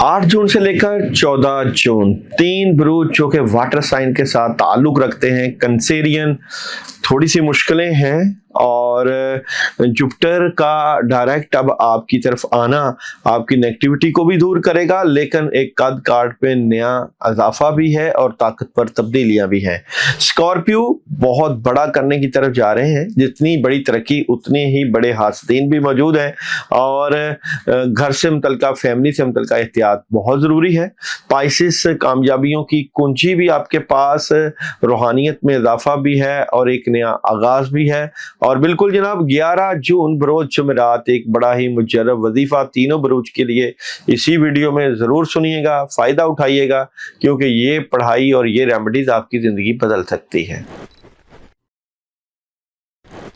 8 जून से लेकर 14 जून 3 बुरूज जो कि वाटर साइन के साथ ताल्लुक रखते हैं। कंसेरियन थोड़ी सी मुश्किलें हैं और जुपिटर का डायरेक्ट अब आपकी तरफ आना आपकी नेगेटिविटी को भी दूर करेगा, लेकिन एक कद काट पे नया इजाफा भी है और ताकतवर तब्दीलियां भी हैं। स्कॉर्पियो बहुत बड़ा करने की तरफ जा रहे हैं, जितनी बड़ी तरक्की उतने ही बड़े हासदीन भी मौजूद हैं और घर से मुतल्लिका फैमिली से मुतल्लिका एहतियात बहुत ज़रूरी है। पाइसिस कामयाबियों की कुंजी भी आपके पास, रूहानियत में इजाफा भी है और एक नया आगाज भी है। और बिल्कुल जनाब 11 जून बरोज जुमेरात एक बड़ा ही मुजर्रब वजीफा तीनों बरूज के लिए इसी वीडियो में जरूर सुनिएगा, फायदा उठाइएगा, क्योंकि ये पढ़ाई और ये रेमेडीज आपकी जिंदगी बदल सकती है।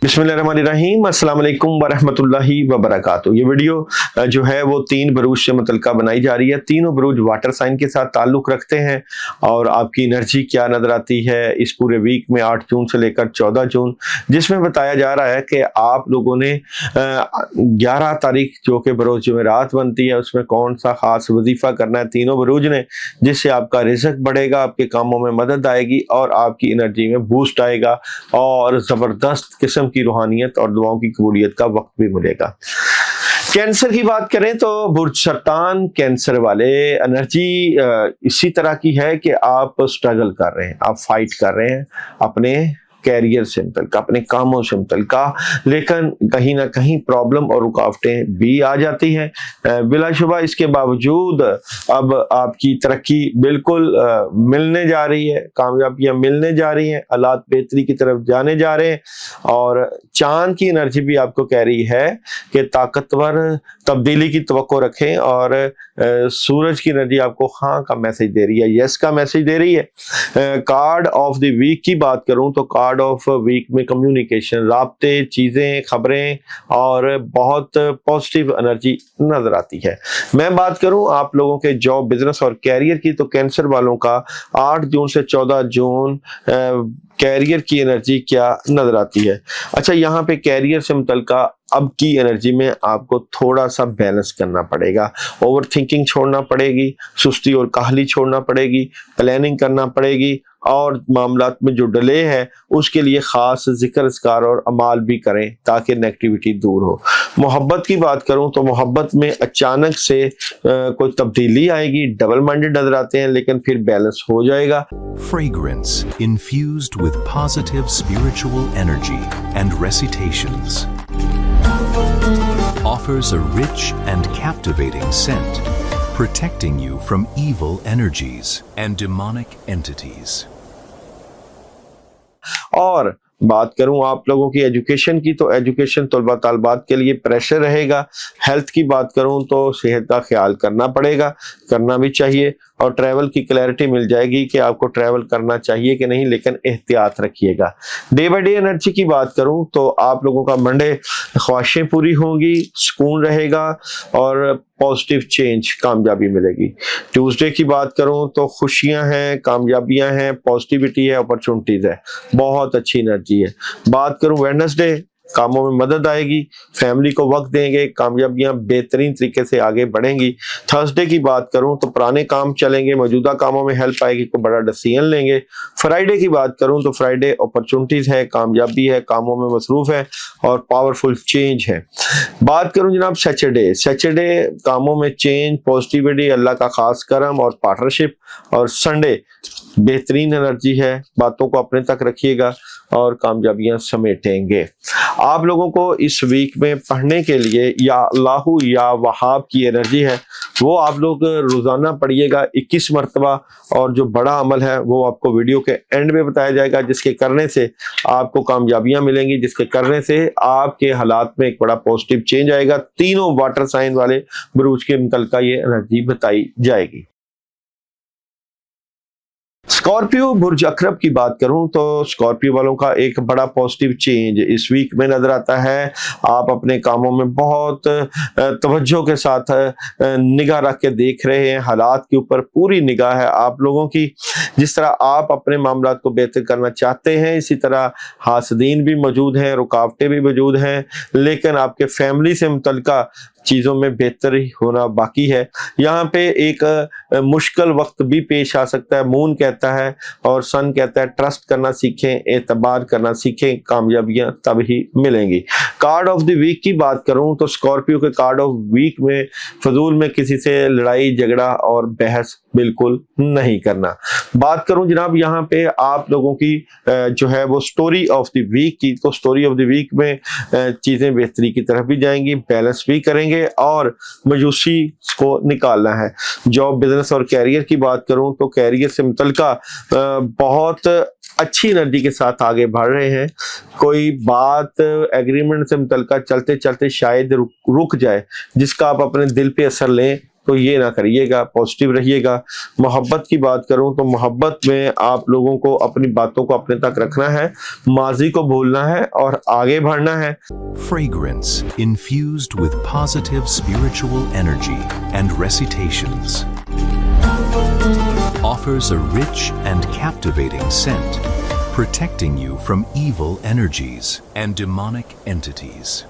बिस्मिल्लाहिर्रहमानिर्रहीम, अस्सलाम वालेकुम वरहमतुल्लाहि वबरकातुहू। ये वीडियो जो है वो 3 बरूज से मुतल्लिका बनाई जा रही है। तीनों बरूज वाटर साइन के साथ ताल्लुक रखते हैं और आपकी एनर्जी क्या नजर आती है इस पूरे वीक में 8 जून से लेकर 14 जून, जिसमें बताया जा रहा है कि आप लोगों ने 11 तारीख जो कि बरोज जुमेरात बनती है उसमें कौन सा खास वजीफा करना है तीनों बरूज ने, जिससे आपका रिज़्क बढ़ेगा, आपके कामों में मदद आएगी और आपकी एनर्जी में बूस्ट आएगा और ज़बरदस्त किस्म की रूहानियत और दुआओं की कबूलियत का वक्त भी मिलेगा। कैंसर की बात करें तो बुर्ज सरतान कैंसर वाले एनर्जी इसी तरह की है कि आप स्ट्रगल कर रहे हैं, आप फाइट कर रहे हैं अपने कैरियर से मुतल्लिका, अपने कामों से मुतल्लिका, लेकिन कहीं ना कहीं प्रॉब्लम और रुकावटें भी आ जाती हैं। बिलाशुबा इसके बावजूद अब आपकी तरक्की बिल्कुल मिलने जा रही है, कामयाबियां मिलने जा रही हैं, हालात बेहतरी की तरफ जाने जा रहे हैं और चांद की एनर्जी भी आपको कह रही है कि ताकतवर तब्दीली की तवक्को रखें और सूरज की एनर्जी आपको हाँ का मैसेज दे रही है, यस का मैसेज दे रही है। कार्ड ऑफ द वीक की बात करूं तो कार्ड ऑफ वीक में कम्युनिकेशन, राब्ते, चीजें, खबरें और बहुत पॉजिटिव एनर्जी नजर आती है। मैं बात करूं आप लोगों के जॉब, बिजनेस और कैरियर की, तो कैंसर वालों का 8 जून से 14 जून कैरियर की एनर्जी क्या नजर आती है। अच्छा, यहाँ पे कैरियर से मुतल्लिका अब की एनर्जी में आपको थोड़ा सा बैलेंस करना पड़ेगा, ओवर थिंकिंग छोड़ना पड़ेगी, सुस्ती और काहली छोड़ना पड़ेगी, प्लानिंग करना पड़ेगी और मामलात में जो डिले है उसके लिए खास जिक्र अस्कार और अमाल भी करें ताकि नेगेटिविटी दूर हो। मोहब्बत की बात करूं तो मोहब्बत में अचानक से कोई तब्दीली आएगी, डबल माइंडेड नजर आते हैं, लेकिन फिर बैलेंस हो जाएगा। Fragrance infused with positive spiritual energy and recitations offers a rich and captivating scent, protecting you from evil energies and demonic entities. और बात करूं आप लोगों की एजुकेशन की तो एजुकेशन तलबा तालबात के लिए प्रेशर रहेगा। हेल्थ की बात करूं तो सेहत का ख्याल करना पड़ेगा, करना भी चाहिए और ट्रैवल की क्लैरिटी मिल जाएगी कि आपको ट्रैवल करना चाहिए कि नहीं, लेकिन एहतियात रखिएगा। डे बाय डे एनर्जी की बात करूं तो आप लोगों का मंडे ख्वाहिशें पूरी होंगी, सुकून रहेगा और पॉजिटिव चेंज, कामयाबी मिलेगी। ट्यूसडे की बात करूं तो खुशियां हैं, कामयाबियां हैं, पॉजिटिविटी है, अपॉर्चुनिटीज है, बहुत अच्छी एनर्जी है। बात करूं वेडनेसडे, कामों में मदद आएगी, फैमिली को वक्त देंगे, कामयाबियां बेहतरीन तरीके से आगे बढ़ेंगी। थर्सडे की बात करूं तो पुराने काम चलेंगे, मौजूदा कामों में हेल्प आएगी, कोई बड़ा डिसीजन लेंगे। फ्राइडे की बात करूं तो फ्राइडे अपॉर्चुनिटीज है, कामयाबी है, कामों में मसरूफ है और पावरफुल चेंज है। बात करूं जनाब सैटरडे, सैटरडे कामों में चेंज, पॉजिटिविटी, अल्लाह का खास करम और पार्टनरशिप। और संडे बेहतरीन एनर्जी है, बातों को अपने तक रखिएगा और कामयाबियां समेटेंगे। आप लोगों को इस वीक में पढ़ने के लिए या अल्लाहु या वहाब की एनर्जी है वो आप लोग रोजाना पढ़िएगा 21 मरतबा, और जो बड़ा अमल है वो आपको वीडियो के एंड में बताया जाएगा, जिसके करने से आपको कामयाबियां मिलेंगी, जिसके करने से आपके हालात में एक बड़ा पॉजिटिव चेंज आएगा। तीनों वाटर साइन वाले बुरूज के मुतल्लिका ये एनर्जी बताई जाएगी। स्कॉर्पियो बुर्ज अकरब की बात करूं तो स्कॉर्पियो वालों का एक बड़ा पॉजिटिव चेंज इस वीक में नजर आता है। आप अपने कामों में बहुत तवज्जो के साथ निगाह रख के देख रहे हैं, हालात के ऊपर पूरी निगाह है आप लोगों की। जिस तरह आप अपने मामलात को बेहतर करना चाहते हैं, इसी तरह हासदीन भी मौजूद हैं, रुकावटें भी मौजूद हैं, लेकिन आपके फैमिली से मुतल्लिका चीज़ों में बेहतरी होना बाकी है। यहाँ पे एक मुश्किल वक्त भी पेश आ सकता है। मून कहता है और सन कहता है ट्रस्ट करना सीखें, एतबार करना सीखें, कामयाबियां तब ही मिलेंगी। कार्ड ऑफ द वीक की बात करूं तो स्कॉर्पियो के कार्ड ऑफ वीक में फजूल में किसी से लड़ाई झगड़ा और बहस बिल्कुल नहीं करना। बात करूं जनाब यहाँ पे आप लोगों की जो है वो स्टोरी ऑफ द वीक की, तो स्टोरी ऑफ द वीक में चीज़ें बेहतरी की तरफ भी जाएंगी, बैलेंस भी करेंगे और मायूसी को निकालना है। जॉब बिजनेस और कैरियर की बात करूं तो कैरियर से मुतल्लिका बहुत अच्छी एनर्जी के साथ आगे बढ़ रहे हैं। कोई बात एग्रीमेंट से मुतल्लिका चलते चलते शायद रुक जाए, जिसका आप अपने दिल पे असर लें तो ये ना करिएगा, पॉजिटिव रहिएगा। मोहब्बत की बात करूं तो मोहब्बत में आप लोगों को अपनी बातों को अपने तक रखना है, माजी को भूलना है और आगे बढ़ना है। Fragrance infused with positive spiritual energy and recitations offers a rich and captivating scent, protecting you from evil energies and demonic entities.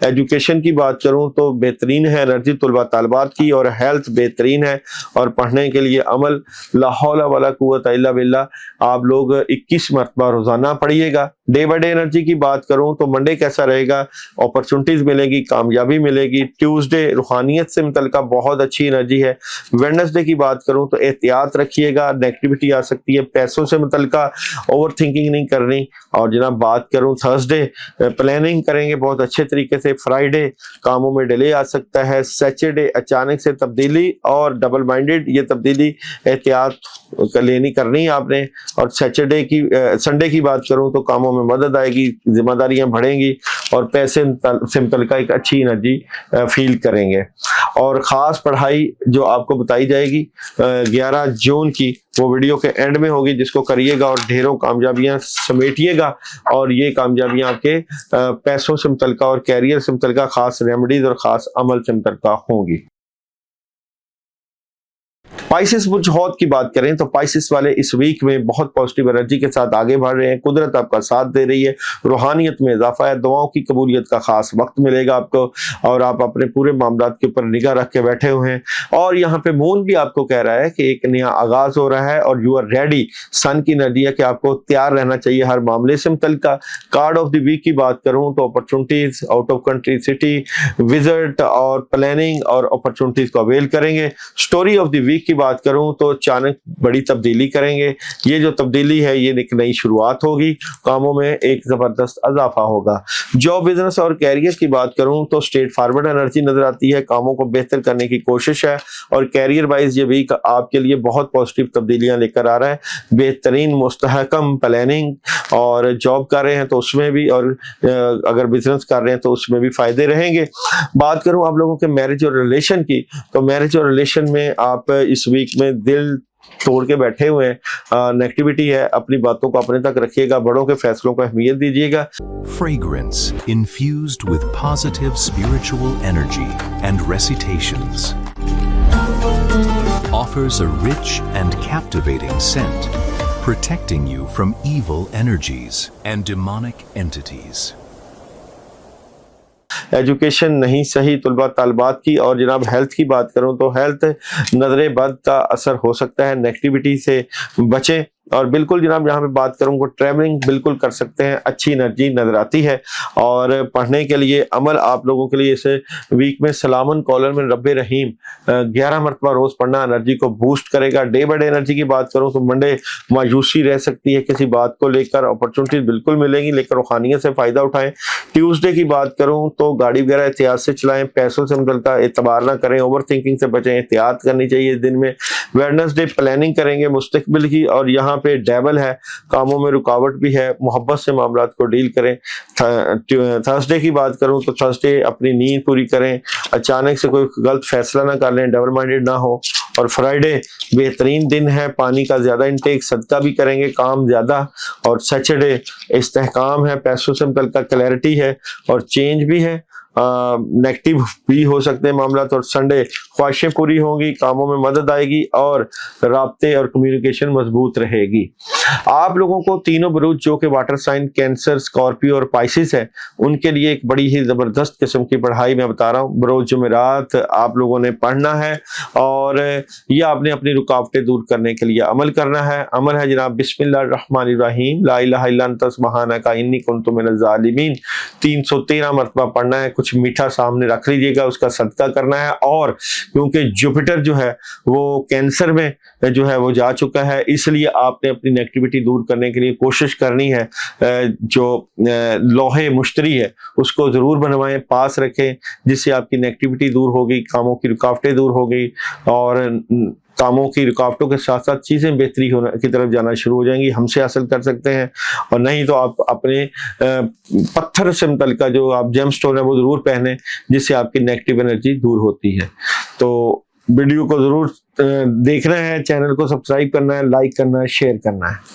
Education की बात करूं तो बेहतरीन है एनर्जी तलबा तालिबात की, और हेल्थ बेहतरीन है और पढ़ने के लिए अमल ला हौला वला कुव्वत इल्ला बिल्लाह आप लोग 21 मरतबा रोजाना पढ़िएगा। डे बाय डे एनर्जी की बात करूं तो मंडे कैसा रहेगा, अपॉर्चुनिटीज मिलेगी, कामयाबी मिलेगी। ट्यूसडे रूहानियत से मुतल्लिका बहुत अच्छी एनर्जी है। वेडनेसडे की बात करूं तो एहतियात रखिएगा, नेगेटिविटी आ सकती है। पैसों से मुतल्लिका ओवर थिंकिंग नहीं करनी। और जनाब बात करूं थर्सडे प्लानिंग करेंगे बहुत अच्छे तरीके से। फ्राइडे कामों में डिले आ सकता है। सैटरडे अचानक से तब्दीली और डबल माइंडेड, ये तब्दीली एहतियात लेनी करनी है आपने। और सैटरडे की संडे की बात करूं तो कामों में मदद आएगी, जिम्मेदारियां बढ़ेंगी और पैसे से मुतल्लिका एक अच्छी एनर्जी फील करेंगे। और ख़ास पढ़ाई जो आपको बताई जाएगी 11 जून की, वो वीडियो के एंड में होगी, जिसको करिएगा और ढेरों कामयाबियां समेटिएगा। और ये कामयाबियां आपके पैसों से मुतल्लिका और कैरियर से मुतल्लिका खास रेमेडीज और ख़ास अमल से मुतल्लिका होंगी। पाइसेस बुझौत की बात करें तो पाइसेस वाले इस वीक में बहुत पॉजिटिव एनर्जी के साथ आगे बढ़ रहे हैं। कुदरत आपका साथ दे रही है, रूहानियत में इजाफा है, दुआओं की कबूलियत का खास वक्त मिलेगा आपको और आप अपने पूरे मामलात के ऊपर निगाह रख के बैठे हुए हैं। और यहाँ पे मून भी आपको कह रहा है कि एक नया आगाज हो रहा है और यू आर रेडी। सन की एनर्जी है कि आपको तैयार रहना चाहिए हर मामले से मुतल्लिका। कार्ड ऑफ द वीक की बात करूँ तो opportunities, out of country city visit और प्लानिंग और अपॉर्चुनिटीज को अवेल करेंगे। स्टोरी ऑफ द वीक की बात करूं तो अचानक बड़ी तब्दीली करेंगे। ये जो तब्दीली है ये एक नई शुरुआत होगी, कामों में एक जबरदस्त इजाफा होगा। जॉब बिजनेस और कैरियर की बात करूं तो स्ट्रेट फॉरवर्ड एनर्जी नजर आती है, कामों को बेहतर करने की कोशिश है और कैरियर वाइज ये वीक आपके लिए बहुत पॉजिटिव तब्दीलियां लेकर आ रहा है। बेहतरीन मुस्तहकम प्लानिंग, और जॉब कर रहे हैं तो उसमें भी, और अगर बिजनेस कर रहे हैं तो उसमें भी फायदे रहेंगे। बात करूं आप लोगों के मैरिज और रिलेशन की, तो मैरिज और रिलेशन में आप इस वीक में दिल तोड़ के बैठे हुए हैं, नेगेटिविटी है, अपनी बातों को अपने तक रखिएगा, बड़ों के फैसलों को अहमियत दीजिएगा। Fragrance infused with positive spiritual energy and recitations offers a rich and captivating scent, protecting you from evil energies and demonic entities. Education नहीं सही तलबा तालिबात की। और जनाब हेल्थ की बात करूं तो हेल्थ नजरे बद का असर हो सकता है, नेगेटिविटी से बचें। और बिल्कुल जनाब यहाँ पे बात करूँ ट्रैवलिंग बिल्कुल कर सकते हैं, अच्छी एनर्जी नजर आती है। और पढ़ने के लिए अमल आप लोगों के लिए इस वीक में सलामन कॉलर में रब्बे रहीम 11 मरतबा रोज पढ़ना एनर्जी को बूस्ट करेगा। डे बाय डे एनर्जी की बात करूँ तो मंडे मायूसी रह सकती है किसी बात को लेकर, अपॉर्चुनिटीज बिल्कुल मिलेंगी लेकर रूहानियत से फायदा उठाएं। ट्यूसडे की बात करूँ तो गाड़ी वगैरह एहतियात से चलाएं, पैसों से मुतल्लिका एतबार ना करें, ओवर थिंकिंग से बचें, एहतियात करनी चाहिए इस दिन में। वेडनेसडे प्लानिंग करेंगे मुस्तकबिल की, और यहाँ पे डेवल है, कामों में रुकावट भी है, मोहब्बत से मामलात को डील करें। थर्सडे की बात करूं तो थर्सडे अपनी नींद पूरी करें, अचानक से कोई गलत फैसला ना कर लें, डबल माइंडेड ना हो। और फ्राइडे बेहतरीन दिन है, पानी का ज्यादा इंटेक, सदका भी करेंगे, काम ज्यादा। और सैटरडे इस्तेहकाम है, पैसों से मुतल्लिका क्लैरिटी है और चेंज भी है, नेगेटिव भी हो सकते हैं मामला। और संडे ख्वाहिशें पूरी होंगी, कामों में मदद आएगी और राब्ते और कम्युनिकेशन मजबूत रहेगी। آپ لوگوں کو تینوں بروج جو کہ واٹر سائن کینسر، اسکارپیو اور پائسس ہے، ان کے لیے ایک بڑی ہی زبردست قسم کی پڑھائی میں بتا رہا ہوں. بروج جمعرات آپ لوگوں نے پڑھنا ہے اور یہ آپ نے اپنی رکاوٹیں دور کرنے کے لیے عمل کرنا ہے. عمل ہے جناب بسم اللہ الرحمن الرحیم، لا الہ الا انت سبحانک انی کنت من الظالمین، 313 مرتبہ پڑھنا ہے. کچھ میٹھا سامنے رکھ لیجیے گا، اس کا صدقہ کرنا ہے. اور کیونکہ جوپیٹر جو ہے وہ کینسر میں جو ہے وہ جا چکا ہے، اس لیے آپ نے اپنی نیگیٹیوٹی دور کرنے کے لیے کوشش کرنی ہے. جو لوہے مشتری ہے اس کو ضرور بنوائیں، پاس رکھیں، جس سے آپ کی نیگیٹیوٹی دور ہوگی، کاموں کی رکاوٹیں دور ہوگی، اور کاموں کی رکاوٹوں کے ساتھ ساتھ چیزیں بہتری کی طرف جانا شروع ہو جائیں گی. ہم سے حاصل کر سکتے ہیں، اور نہیں تو آپ اپنے پتھر سے متعلقہ جو آپ جیم سٹون ہے وہ ضرور پہنیں، جس سے آپ کی نیگیٹو انرجی دور ہوتی ہے. تو ویڈیو کو ضرور دیکھنا ہے، چینل کو سبسکرائب کرنا ہے، لائک کرنا ہے، شیئر کرنا ہے.